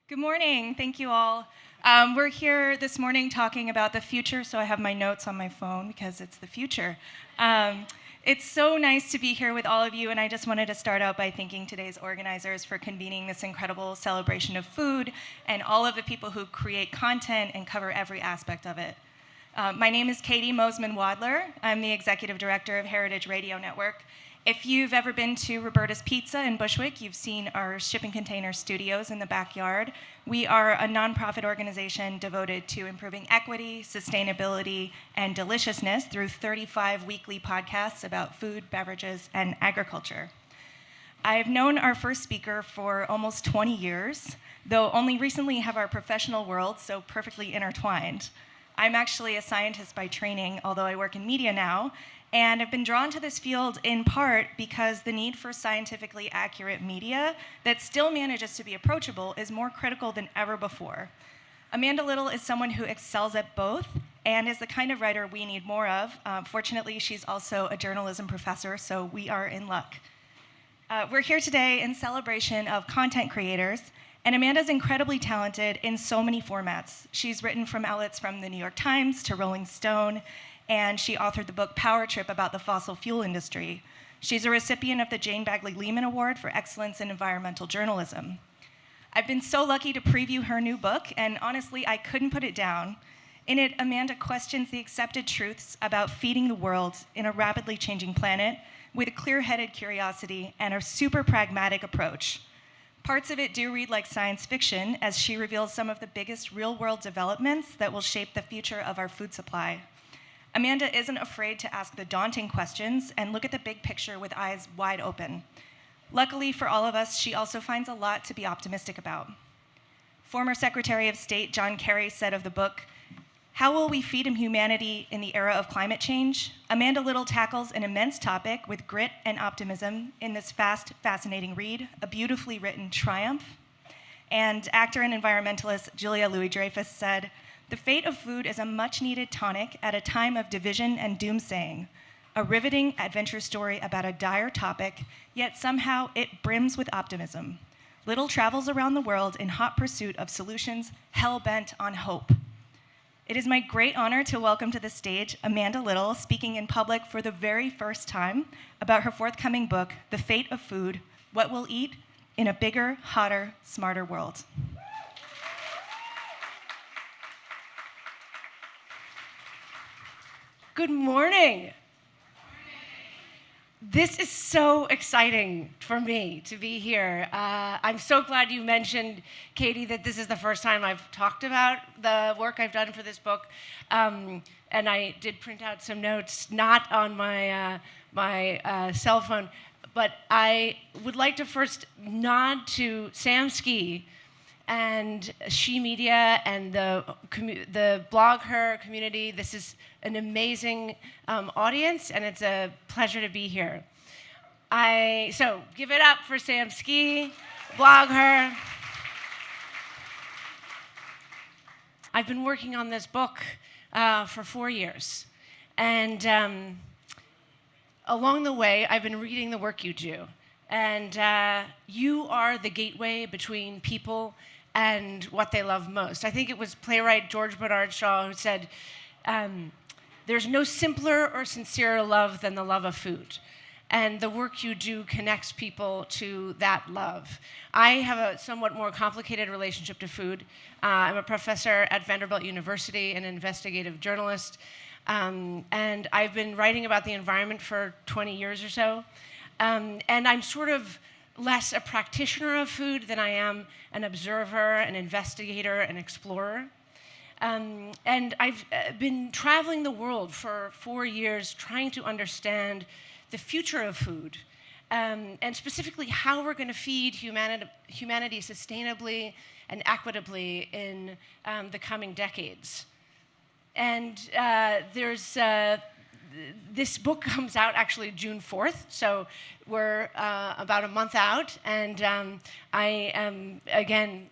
Good morning. Thank you all. We're here this morning talking about the future, so I have my notes on my phone because it's the future. It's so nice to be here with all of you, and I just wanted to start out by thanking today's organizers for convening this incredible celebration of food and all of the people who create content and cover every aspect of it. My name is Caity Moseman Wadler. I'm the executive director of Heritage Radio Network. If you've ever been to Roberta's Pizza in Bushwick, you've seen our shipping container studios in the backyard. We are a nonprofit organization devoted to improving equity, sustainability, and deliciousness through 35 weekly podcasts about food, beverages, and agriculture. I've known our first speaker for almost 20 years, though only recently have our professional worlds so perfectly intertwined. I'm actually a scientist by training, although I work in media now, and I've been drawn to this field in part because the need for scientifically accurate media that still manages to be approachable is more critical than ever before. Amanda Little is someone who excels at both and is the kind of writer we need more of. Fortunately, she's also a journalism professor, so we are in luck. We're here today in celebration of content creators, and Amanda's incredibly talented in so many formats. She's written from outlets from the New York Times to Rolling Stone, and she authored the book Power Trip about the fossil fuel industry. She's a recipient of the Jane Bagley Lehman Award for Excellence in Environmental Journalism. I've been so lucky to preview her new book, and honestly, I couldn't put it down. In it, Amanda questions the accepted truths about feeding the world in a rapidly changing planet with a clear-headed curiosity and a super pragmatic approach. Parts of it do read like science fiction, as she reveals some of the biggest real-world developments that will shape the future of our food supply. Amanda isn't afraid to ask the daunting questions and look at the big picture with eyes wide open. Luckily for all of us, she also finds a lot to be optimistic about. Former Secretary of State John Kerry said of the book, "How will we feed humanity in the era of climate change?" Amanda Little tackles an immense topic with grit and optimism in this fast, fascinating read, a beautifully written triumph. And actor and environmentalist Julia Louis-Dreyfus said, "The fate of food is a much-needed tonic at a time of division and doomsaying, a riveting adventure story about a dire topic, yet somehow it brims with optimism. Little travels around the world in hot pursuit of solutions hell-bent on hope." It is my great honor to welcome to the stage Amanda Little, speaking in public for the very first time about her forthcoming book, The Fate of Food: What We'll Eat in a Bigger, Hotter, Smarter World. Good morning. This is so exciting for me to be here. I'm so glad you mentioned, Caity, that this is the first time I've talked about the work I've done for this book. And I did print out some notes, not on my cell phone, but I would like to first nod to Sam Ski and She Media and the BlogHer community. This is an amazing audience, and it's a pleasure to be here. So give it up for Sam Ski, BlogHer. I've been working on this book for 4 years, and along the way, I've been reading the work you do. And you are the gateway between people and what they love most. I think it was playwright George Bernard Shaw who said, "There's no simpler or sincerer love than the love of food." And the work you do connects people to that love. I have a somewhat more complicated relationship to food. I'm a professor at Vanderbilt University, an investigative journalist, and I've been writing about the environment for 20 years or so. And I'm sort of less a practitioner of food than I am an observer, an investigator, an explorer. And I've been traveling the world for 4 years trying to understand the future of food, and specifically how we're going to feed humanity sustainably and equitably in the coming decades. And this book comes out actually June 4th, so we're about a month out, and I am, again,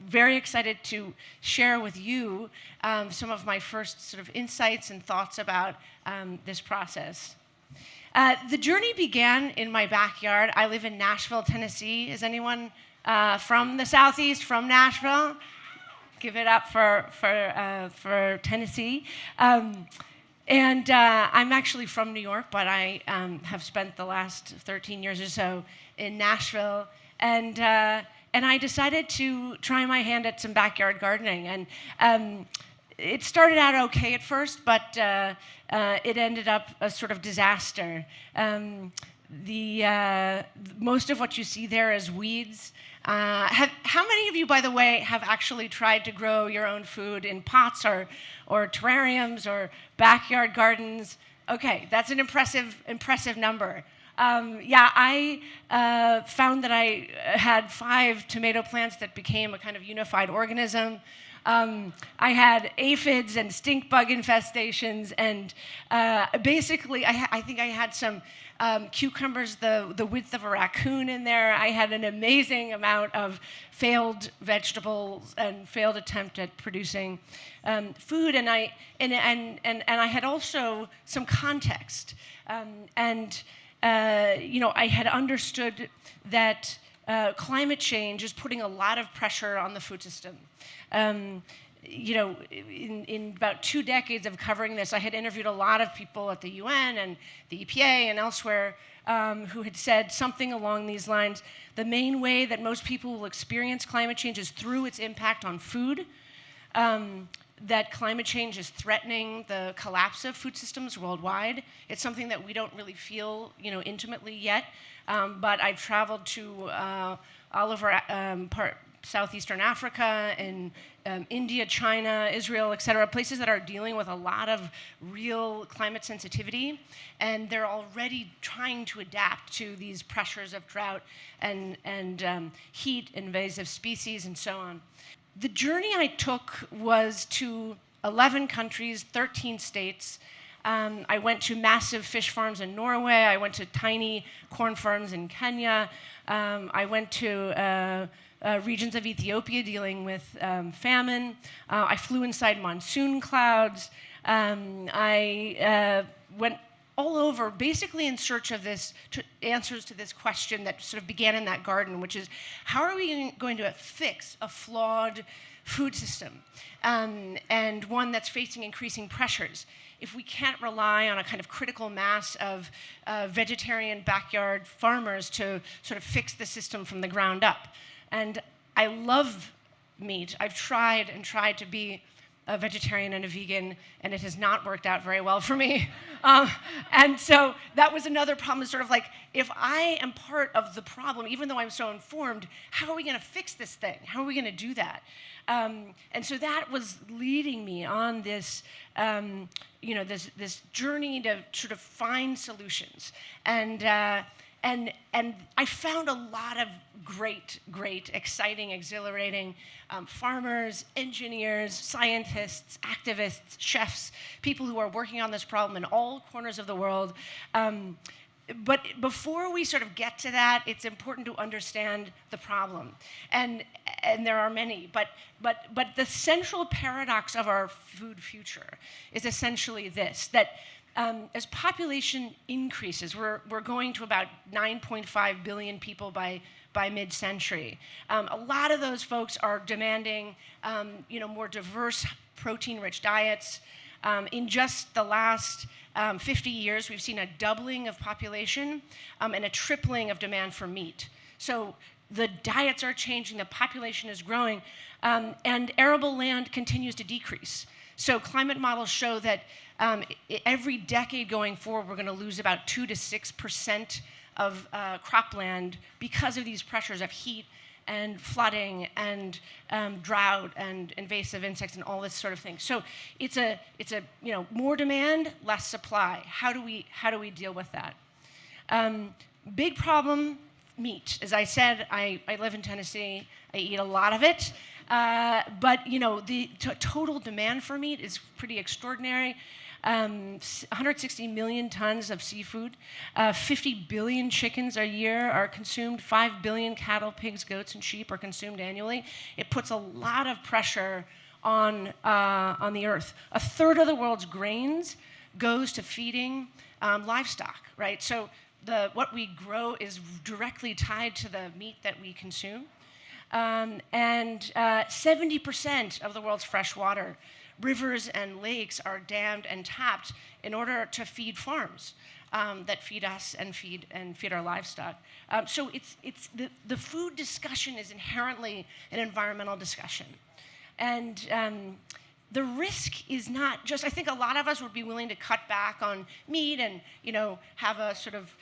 very excited to share with you some of my first sort of insights and thoughts about this process. The journey began in my backyard. I live in Nashville, Tennessee. Is anyone from the Southeast, from Nashville. Give it up for Tennessee. And I'm actually from New York, but I have spent the last 13 years or so in Nashville. And I decided to try my hand at some backyard gardening. And it started out okay at first, but it ended up a sort of disaster. Most of what you see there is weeds. How many of you, by the way, have actually tried to grow your own food in pots or terrariums or backyard gardens? Okay, that's an impressive number. I found that I had 5 tomato plants that became a kind of unified organism. I had aphids and stink bug infestations, and basically, I think I had some cucumbers the width of a raccoon in there. I had an amazing amount of failed vegetables and failed attempt at producing food, and I had also some context, I had understood that climate change is putting a lot of pressure on the food system. In about 2 decades of covering this, I had interviewed a lot of people at the UN and the EPA and elsewhere who had said something along these lines. The main way that most people will experience climate change is through its impact on food. That climate change is threatening the collapse of food systems worldwide. It's something that we don't really feel, intimately yet. But I've traveled to all over Southeastern Africa and India, China, Israel, et cetera, places that are dealing with a lot of real climate sensitivity, and they're already trying to adapt to these pressures of drought and heat, invasive species, and so on. The journey I took was to 11 countries, 13 states. I went to massive fish farms in Norway. I went to tiny corn farms in Kenya. I went to regions of Ethiopia dealing with famine. I flew inside monsoon clouds. I went all over, basically in search of answers to this question that sort of began in that garden, which is, how are we going to fix a flawed food system, and one that's facing increasing pressures, if we can't rely on a kind of critical mass of vegetarian backyard farmers to sort of fix the system from the ground up? And I love meat. I've tried to be a vegetarian and a vegan, and it has not worked out very well for me. And so that was another problem, sort of like, if I am part of the problem, even though I'm so informed, how are we going to fix this thing? How are we going to do that? And so that was leading me on this, this journey to sort of find solutions. And I found a lot of great, exciting, exhilarating farmers, engineers, scientists, activists, chefs, people who are working on this problem in all corners of the world. But before we sort of get to that, it's important to understand the problem. And there are many, but the central paradox of our food future is essentially this, that as population increases, we're going to about 9.5 billion people by mid-century. A lot of those folks are demanding, more diverse, protein-rich diets. In just the last 50 years, we've seen a doubling of population and a tripling of demand for meat. So the diets are changing, the population is growing, and arable land continues to decrease. So climate models show that every decade going forward, we're going to lose about 2 to 6% of cropland because of these pressures of heat and flooding and drought and invasive insects and all this sort of thing. So it's a more demand, less supply. How do we deal with that? Big problem, meat. As I said, I live in Tennessee. I eat a lot of it. But the total demand for meat is pretty extraordinary. 160 million tons of seafood, 50 billion chickens a year are consumed, 5 billion cattle, pigs, goats, and sheep are consumed annually. It puts a lot of pressure on the earth. A third of the world's grains goes to feeding livestock, right? So what we grow is directly tied to the meat that we consume. and 70% of the world's fresh water, rivers and lakes, are dammed and tapped in order to feed farms that feed us and feed our livestock. So the food discussion is inherently an environmental discussion. And the risk is not just, I think a lot of us would be willing to cut back on meat and, have a sort of,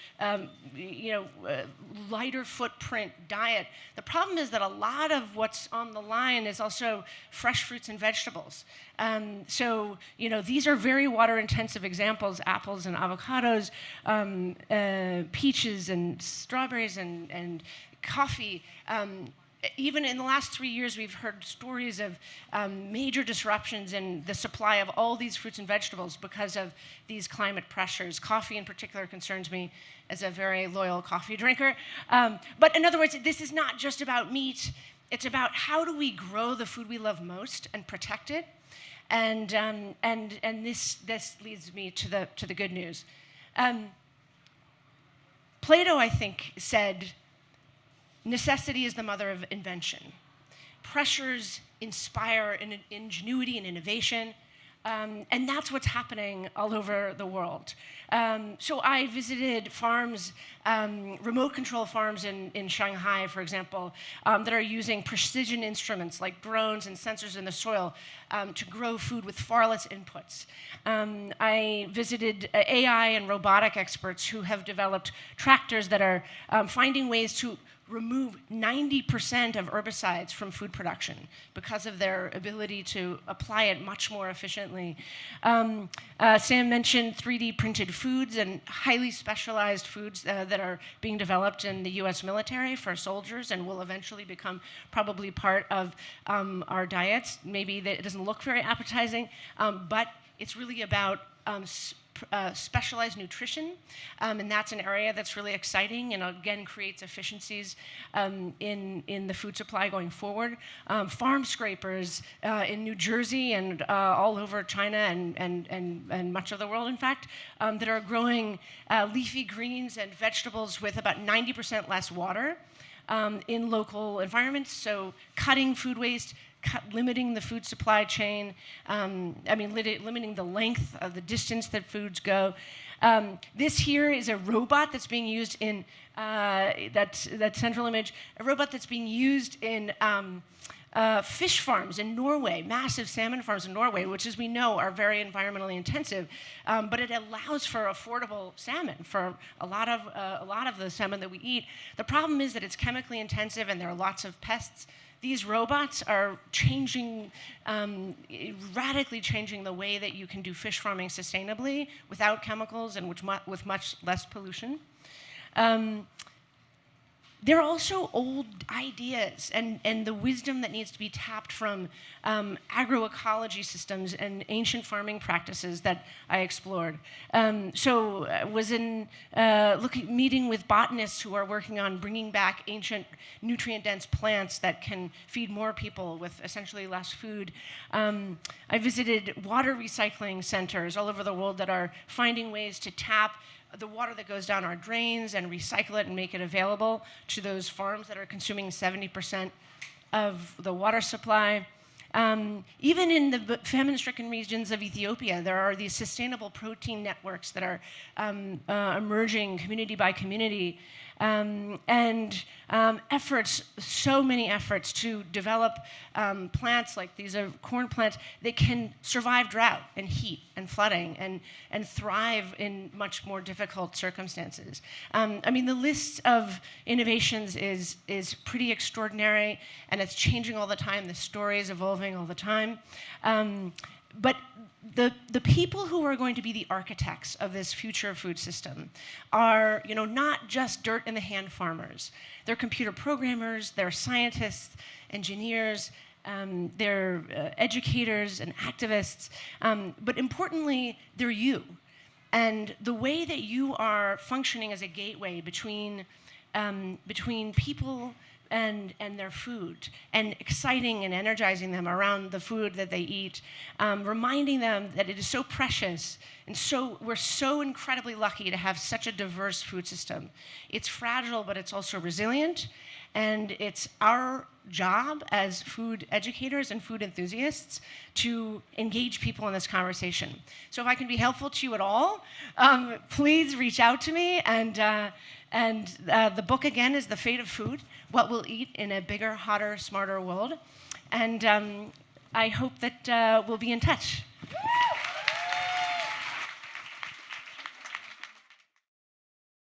lighter footprint diet. The problem is that a lot of what's on the line is also fresh fruits and vegetables. So, these are very water-intensive examples: apples and avocados, peaches and strawberries and coffee. Even in the last 3 years, we've heard stories of major disruptions in the supply of all these fruits and vegetables because of these climate pressures. Coffee in particular concerns me as a very loyal coffee drinker. But in other words, this is not just about meat. It's about how do we grow the food we love most and protect it. And this leads me to the good news. Plato, I think, said, necessity is the mother of invention. Pressures inspire ingenuity and innovation, and that's what's happening all over the world. So I visited farms, remote control farms in Shanghai, for example, that are using precision instruments like drones and sensors in the soil to grow food with far less inputs. I visited AI and robotic experts who have developed tractors that are finding ways to remove 90% of herbicides from food production because of their ability to apply it much more efficiently. Sam mentioned 3D printed foods and highly specialized foods that are being developed in the US military for soldiers and will eventually become probably part of our diets. Maybe it doesn't look very appetizing, but it's really about specialized nutrition, and that's an area that's really exciting and again creates efficiencies in the food supply going forward. Farm scrapers in New Jersey and all over China and much of the world, in fact, that are growing leafy greens and vegetables with about 90% less water in local environments, so cutting food waste, limiting the food supply chain, limiting the length of the distance that foods go. This here is a robot that's being used in, that central image, a robot that's being used in fish farms in Norway, massive salmon farms in Norway, which, as we know, are very environmentally intensive, but it allows for affordable salmon for a lot of the salmon that we eat. The problem is that it's chemically intensive and there are lots of pests. These robots are changing, radically changing the way that you can do fish farming sustainably without chemicals and with much less pollution. There are also old ideas and the wisdom that needs to be tapped from agroecology systems and ancient farming practices that I explored. So I was meeting with botanists who are working on bringing back ancient nutrient-dense plants that can feed more people with essentially less food. I visited water recycling centers all over the world that are finding ways to tap the water that goes down our drains and recycle it and make it available to those farms that are consuming 70% of the water supply. Even in the famine-stricken regions of Ethiopia, there are these sustainable protein networks that are emerging community by community, and efforts, so many efforts to develop plants like these are corn plants that can survive drought and heat and flooding and thrive in much more difficult circumstances. The list of innovations is pretty extraordinary, and it's changing all the time. The story is evolving all the time. But the people who are going to be the architects of this future food system are, not just dirt in the hand farmers. They're computer programmers, they're scientists, engineers, they're educators and activists, but importantly, they're you. And the way that you are functioning as a gateway between people and their food, and exciting and energizing them around the food that they eat, reminding them that it is so precious, and we're so incredibly lucky to have such a diverse food system. It's fragile, but it's also resilient, and it's our job as food educators and food enthusiasts to engage people in this conversation. So if I can be helpful to you at all, please reach out to me. And the book, again, is The Fate of Food, What We'll Eat in a Bigger, Hotter, Smarter World. And I hope that we'll be in touch.